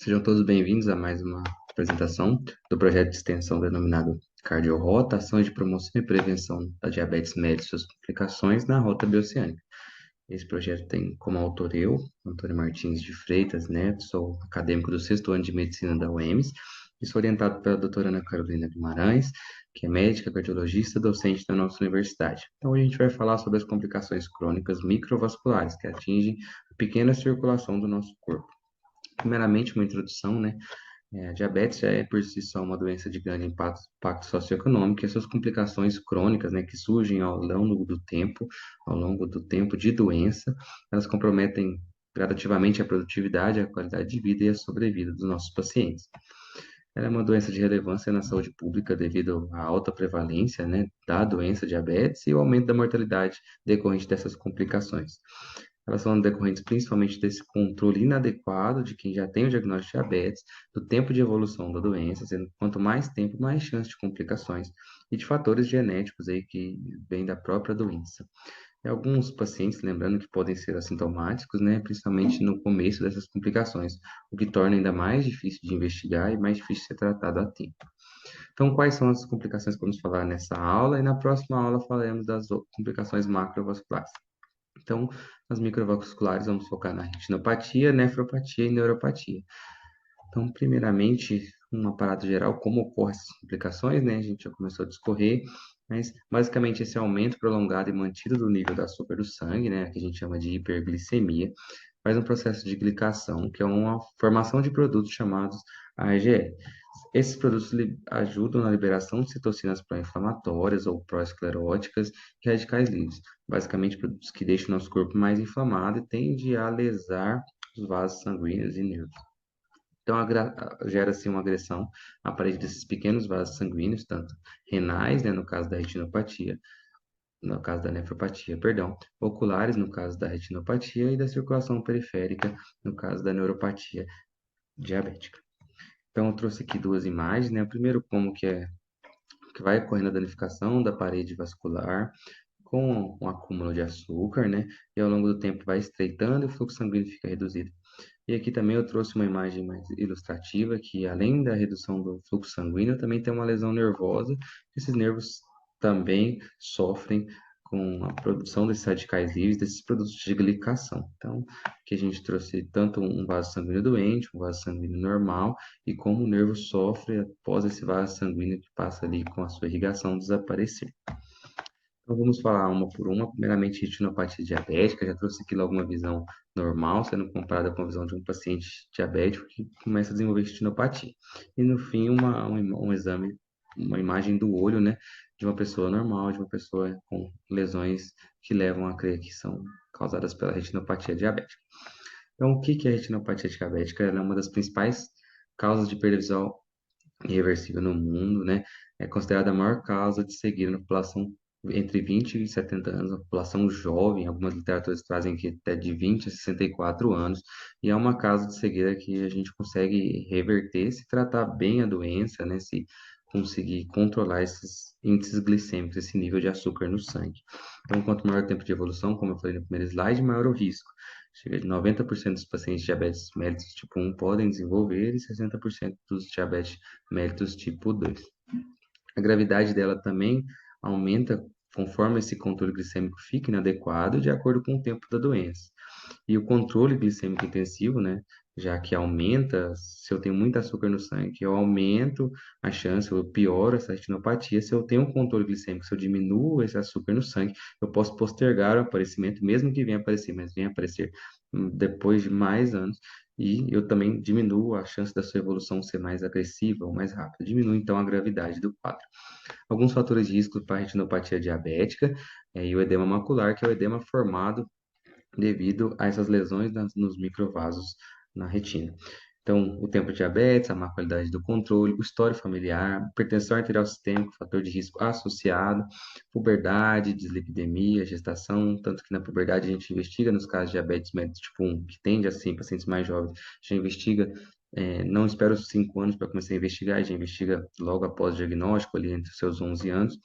Sejam todos bem-vindos a mais uma apresentação do projeto de extensão denominado CardioRota, Ações de Promoção e Prevenção da Diabetes Mellitus e suas complicações na Rota Bioceânica. Esse projeto tem como autor eu, Antônio Martins de Freitas Neto, sou acadêmico do sexto ano de Medicina da UEMS e sou orientado pela doutora Ana Carolina Guimarães, que é médica cardiologista docente da nossa universidade. Então, hoje a gente vai falar sobre as complicações crônicas microvasculares que atingem a pequena circulação do nosso corpo. Primeiramente, uma introdução, né? A diabetes já é por si só uma doença de grande impacto socioeconômico e as suas complicações crônicas, né, que surgem ao longo do tempo de doença, elas comprometem gradativamente a produtividade, a qualidade de vida e a sobrevida dos nossos pacientes. Ela é uma doença de relevância na saúde pública devido à alta prevalência, né, da doença diabetes e o aumento da mortalidade decorrente dessas complicações. Elas são decorrentes principalmente desse controle inadequado de quem já tem o diagnóstico de diabetes, do tempo de evolução da doença, sendo que quanto mais tempo, mais chance de complicações, e de fatores genéticos aí que vêm da própria doença. E alguns pacientes, lembrando que podem ser assintomáticos, né, principalmente no começo dessas complicações, o que torna ainda mais difícil de investigar e mais difícil de ser tratado a tempo. Então, quais são as complicações que vamos falar nessa aula? E na próxima aula falaremos das complicações macrovasculares. Então, nas microvasculares, vamos focar na retinopatia, nefropatia e neuropatia. Então, primeiramente, um aparato geral, como ocorrem essas complicações, né? A gente já começou a discorrer, mas basicamente esse aumento prolongado e mantido do nível do açúcar do sangue, né? Que a gente chama de hiperglicemia, faz um processo de glicação, que é uma formação de produtos chamados AGE. Esses produtos ajudam na liberação de citocinas pró-inflamatórias ou pró-escleróticas e radicais livres, basicamente produtos que deixam o nosso corpo mais inflamado e tendem a lesar os vasos sanguíneos e nervos. Então, gera-se uma agressão à parede desses pequenos vasos sanguíneos, tanto renais, né, no caso da retinopatia, no caso da nefropatia, perdão, oculares, no caso da retinopatia, e da circulação periférica, no caso da neuropatia diabética. Então, eu trouxe aqui duas imagens, né? O primeiro, como que vai ocorrendo a danificação da parede vascular com um acúmulo de açúcar, né? E ao longo do tempo vai estreitando e o fluxo sanguíneo fica reduzido. E aqui também eu trouxe uma imagem mais ilustrativa que, além da redução do fluxo sanguíneo, também tem uma lesão nervosa. Esses nervos também sofrem com a produção desses radicais livres, desses produtos de glicação. Então, aqui a gente trouxe tanto um vaso sanguíneo doente, um vaso sanguíneo normal, e como o nervo sofre após esse vaso sanguíneo que passa ali com a sua irrigação desaparecer. Então, vamos falar uma por uma. Primeiramente, retinopatia diabética. Já trouxe aqui logo uma visão normal, sendo comparada com a visão de um paciente diabético que começa a desenvolver retinopatia. E, no fim, um exame, uma imagem do olho, né, de uma pessoa normal, de uma pessoa com lesões que levam a crer que são causadas pela retinopatia diabética. Então, o que que é a retinopatia diabética? Ela é uma das principais causas de perda visual irreversível no mundo, né? É considerada a maior causa de cegueira na população entre 20 e 70 anos, a população jovem, algumas literaturas trazem que até de 20 a 64 anos, e é uma causa de cegueira que a gente consegue reverter se tratar bem a doença, né? Se conseguir controlar esses índices glicêmicos, esse nível de açúcar no sangue. Então, quanto maior o tempo de evolução, como eu falei no primeiro slide, maior o risco. Chega de 90% dos pacientes de diabetes mellitus tipo 1 podem desenvolver e 60% dos diabetes mellitus tipo 2. A gravidade dela também aumenta conforme esse controle glicêmico fica inadequado de acordo com o tempo da doença. E o controle glicêmico intensivo, né, já que aumenta, se eu tenho muito açúcar no sangue, eu aumento a chance, eu pioro essa retinopatia. Se eu tenho um controle glicêmico, se eu diminuo esse açúcar no sangue, eu posso postergar o aparecimento, mesmo que venha aparecer, mas venha aparecer depois de mais anos, e eu também diminuo a chance da sua evolução ser mais agressiva ou mais rápida. Diminui, então, a gravidade do quadro. Alguns fatores de risco para a retinopatia diabética e o edema macular, que é o edema formado devido a essas lesões nos microvasos na retina. Então, o tempo de diabetes, a má qualidade do controle, o histórico familiar, hipertensão arterial sistêmica, fator de risco associado, puberdade, dislipidemia, gestação, tanto que na puberdade a gente investiga nos casos de diabetes mellitus tipo 1, que tende a ser pacientes mais jovens, já investiga, não espera os 5 anos para começar a investigar, já investiga logo após o diagnóstico, ali entre os seus 11 anos,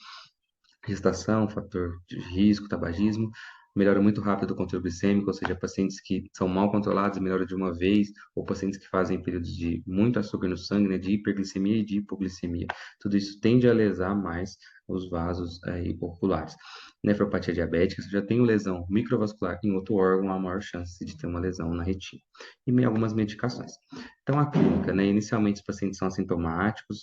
gestação, fator de risco, tabagismo, melhora muito rápido o controle glicêmico, ou seja, pacientes que são mal controlados melhora de uma vez, ou pacientes que fazem períodos de muito açúcar no sangue, né, de hiperglicemia e de hipoglicemia. Tudo isso tende a lesar mais os vasos oculares. Nefropatia diabética, se eu já tenho lesão microvascular em outro órgão, há maior chance de ter uma lesão na retina. E algumas medicações. Então, a clínica, né, inicialmente os pacientes são assintomáticos,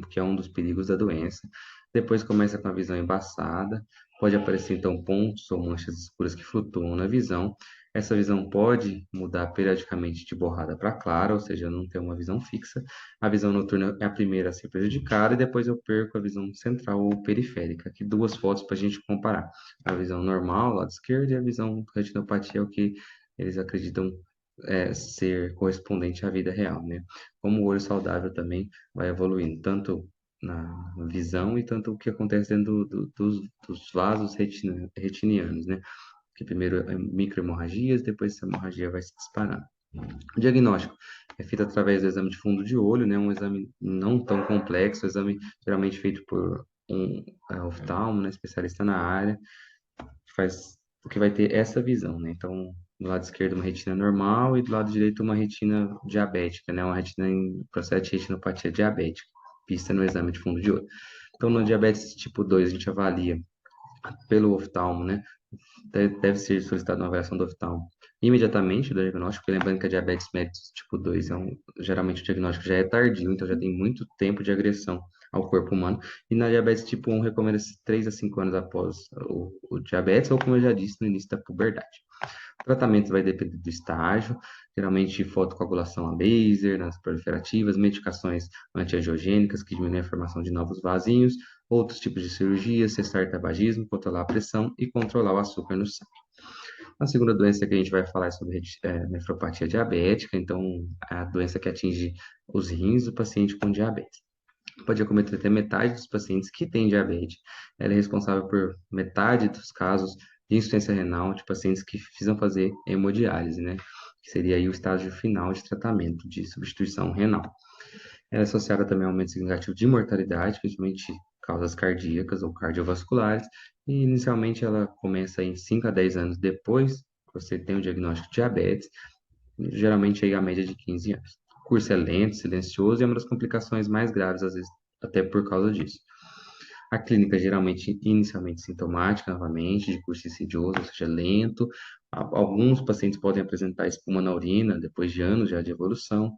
que é um dos perigos da doença. Depois começa com a visão embaçada, pode aparecer então pontos ou manchas escuras que flutuam na visão. Essa visão pode mudar periodicamente de borrada para clara, ou seja, não ter uma visão fixa. A visão noturna é a primeira a ser prejudicada e depois eu perco a visão central ou periférica. Aqui duas fotos para a gente comparar. A visão normal, lado esquerdo, e a visão retinopatia é o que eles acreditam ser correspondente à vida real, né? Como o olho saudável também vai evoluindo, tanto na visão e tanto o que acontece dentro dos vasos retinianos, né? Que primeiro é microhemorragias, depois essa hemorragia vai se disparando. O diagnóstico é feito através do exame de fundo de olho, né? Um exame não tão complexo, um exame geralmente feito por um oftalmo, né? Especialista na área, faz o que vai ter essa visão, né? Então, do lado esquerdo uma retina normal e do lado direito uma retina diabética, né? Uma retina em processo de retinopatia diabética, vista no exame de fundo de olho. Então, no diabetes tipo 2, a gente avalia pelo oftalmo, né? Deve ser solicitada uma avaliação do oftalmo imediatamente do diagnóstico, porque lembrando que a diabetes mellitus tipo 2 geralmente o diagnóstico já é tardio, então já tem muito tempo de agressão ao corpo humano. E na diabetes tipo 1 recomenda-se 3 a 5 anos após o diabetes, ou como eu já disse, no início da puberdade. O tratamento vai depender do estágio, geralmente fotocoagulação a laser, nas proliferativas, medicações antiangiogênicas que diminuem a formação de novos vasinhos, outros tipos de cirurgia, cessar tabagismo, controlar a pressão e controlar o açúcar no sangue. A segunda doença que a gente vai falar é sobre nefropatia diabética, então é a doença que atinge os rins do paciente com diabetes. Pode acometer até metade dos pacientes que têm diabetes. Ela é responsável por metade dos casos de insuficiência renal de pacientes que precisam fazer hemodiálise, né? Que seria aí o estágio final de tratamento de substituição renal. Ela é associada também a aumento significativo de mortalidade, principalmente causas cardíacas ou cardiovasculares, e inicialmente ela começa em 5 a 10 anos depois que você tem o diagnóstico de diabetes, geralmente aí a média de 15 anos. O curso é lento, silencioso e é uma das complicações mais graves, às vezes até por causa disso. A clínica geralmente inicialmente sintomática, novamente, de curso insidioso, ou seja, lento. Alguns pacientes podem apresentar espuma na urina depois de anos já de evolução.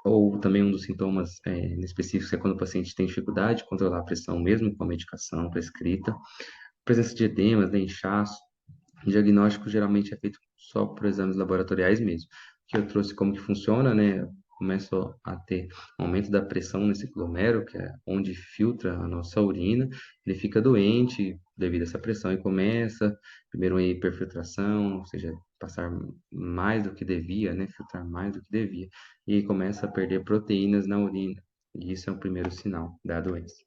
Ou também um dos sintomas específicos é quando o paciente tem dificuldade de controlar a pressão, mesmo com a medicação prescrita. Presença de edemas, né, inchaço. O diagnóstico geralmente é feito só por exames laboratoriais mesmo. Que eu trouxe como que funciona, né? Começo a ter um aumento da pressão nesse glomérulo, que é onde filtra a nossa urina. Ele fica doente devido a essa pressão e começa, primeiro, uma hiperfiltração, ou seja, passar mais do que devia, né? Filtrar mais do que devia. E aí começa a perder proteínas na urina. E isso é o primeiro sinal da doença.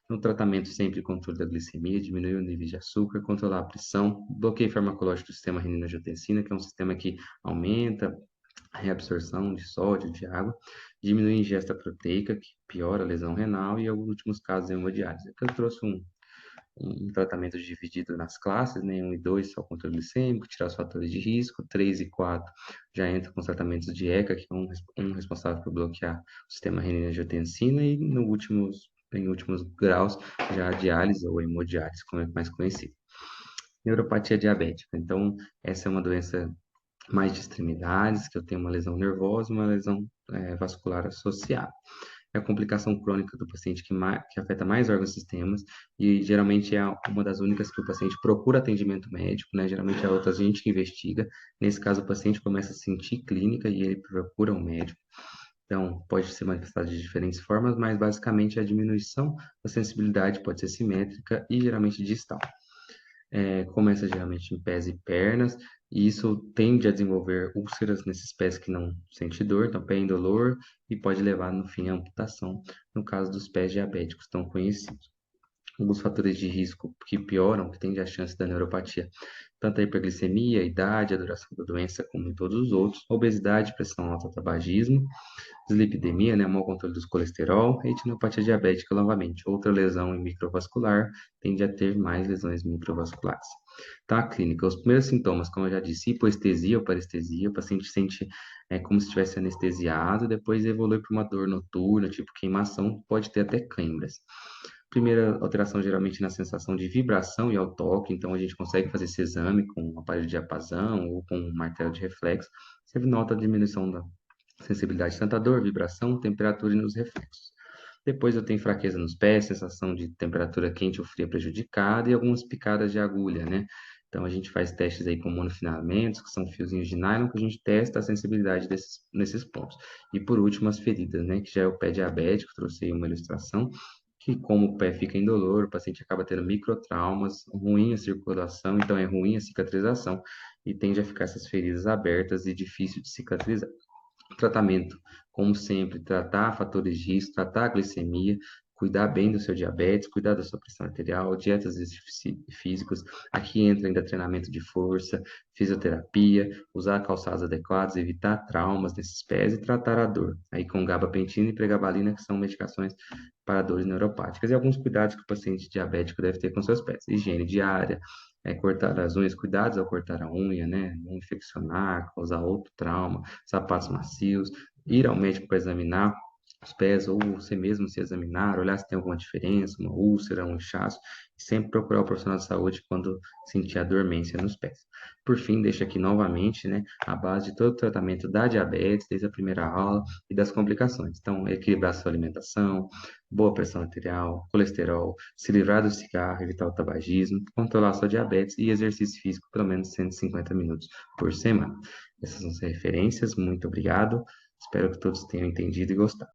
No tratamento, sempre controle da glicemia, diminuir o nível de açúcar, controlar a pressão, bloqueio farmacológico do sistema renina-angiotensina, que é um sistema que aumenta a reabsorção de sódio, de água, diminuir a ingesta proteica, que piora a lesão renal, e, em alguns últimos casos, a hemodiálise. Aqui eu trouxe um tratamento dividido nas classes, né? 1 e 2 só controle glicêmico, tirar os fatores de risco, 3 e 4 já entra com os tratamentos de ECA, que é um responsável por bloquear o sistema renina-angiotensina, e no em últimos graus, já a diálise ou hemodiálise, como é mais conhecido. Neuropatia diabética. Então, essa é uma doença mais de extremidades, que eu tenho uma lesão nervosa, uma lesão vascular associada. É a complicação crônica do paciente que afeta mais órgãos e sistemas, e geralmente é uma das únicas que o paciente procura atendimento médico, né? Geralmente é outra gente que investiga. Nesse caso, o paciente começa a sentir clínica e ele procura um médico. Então, pode ser manifestado de diferentes formas, mas basicamente a diminuição da sensibilidade pode ser simétrica e geralmente distal. Começa geralmente em pés e pernas, e isso tende a desenvolver úlceras nesses pés que não sentem dor, então pé indolor, e pode levar no fim à amputação, no caso dos pés diabéticos tão conhecidos. Alguns fatores de risco que pioram, que tende a chance da neuropatia, tanto a hiperglicemia, a idade, a duração da doença, como em todos os outros, obesidade, pressão alta, tabagismo, dislipidemia, né, mau controle dos colesterol, retinopatia diabética novamente. Outra lesão microvascular tende a ter mais lesões microvasculares. Tá, clínica. Os primeiros sintomas, como eu já disse, hipoestesia ou parestesia, o paciente sente como se estivesse anestesiado, depois evolui para uma dor noturna, tipo queimação, pode ter até câimbras. Primeira alteração geralmente na sensação de vibração e ao toque, então a gente consegue fazer esse exame com um aparelho de diapasão ou com um martelo de reflexo. Você nota a diminuição da sensibilidade tanto à dor, vibração, temperatura e nos reflexos. Depois eu tenho fraqueza nos pés, sensação de temperatura quente ou fria prejudicada e algumas picadas de agulha, né? Então a gente faz testes aí com monofilamentos, que são fiozinhos de nylon, que a gente testa a sensibilidade nesses pontos. E por último, as feridas, né? Que já é o pé diabético, trouxe aí uma ilustração, que como o pé fica indolor, o paciente acaba tendo microtraumas, ruim a circulação, então é ruim a cicatrização, e tende a ficar essas feridas abertas e difícil de cicatrizar. Tratamento, como sempre, tratar fatores de risco, tratar a glicemia, cuidar bem do seu diabetes, cuidar da sua pressão arterial, dietas físicos. Aqui entra ainda treinamento de força, fisioterapia, usar calçados adequados, evitar traumas nesses pés e tratar a dor. Aí com gabapentina e pregabalina, que são medicações para dores neuropáticas. E alguns cuidados que o paciente diabético deve ter com seus pés. Higiene diária, cortar as unhas, cuidados ao cortar a unha, né? Não infeccionar, causar outro trauma, sapatos macios, ir ao médico para examinar os pés ou você mesmo se examinar, olhar se tem alguma diferença, uma úlcera, um inchaço, e sempre procurar o profissional de saúde quando sentir a dormência nos pés. Por fim, deixo aqui novamente, né, a base de todo o tratamento da diabetes, desde a primeira aula e das complicações. Então, equilibrar sua alimentação, boa pressão arterial, colesterol, se livrar do cigarro, evitar o tabagismo, controlar sua diabetes e exercício físico pelo menos 150 minutos por semana. Essas são as referências, muito obrigado. Espero que todos tenham entendido e gostado.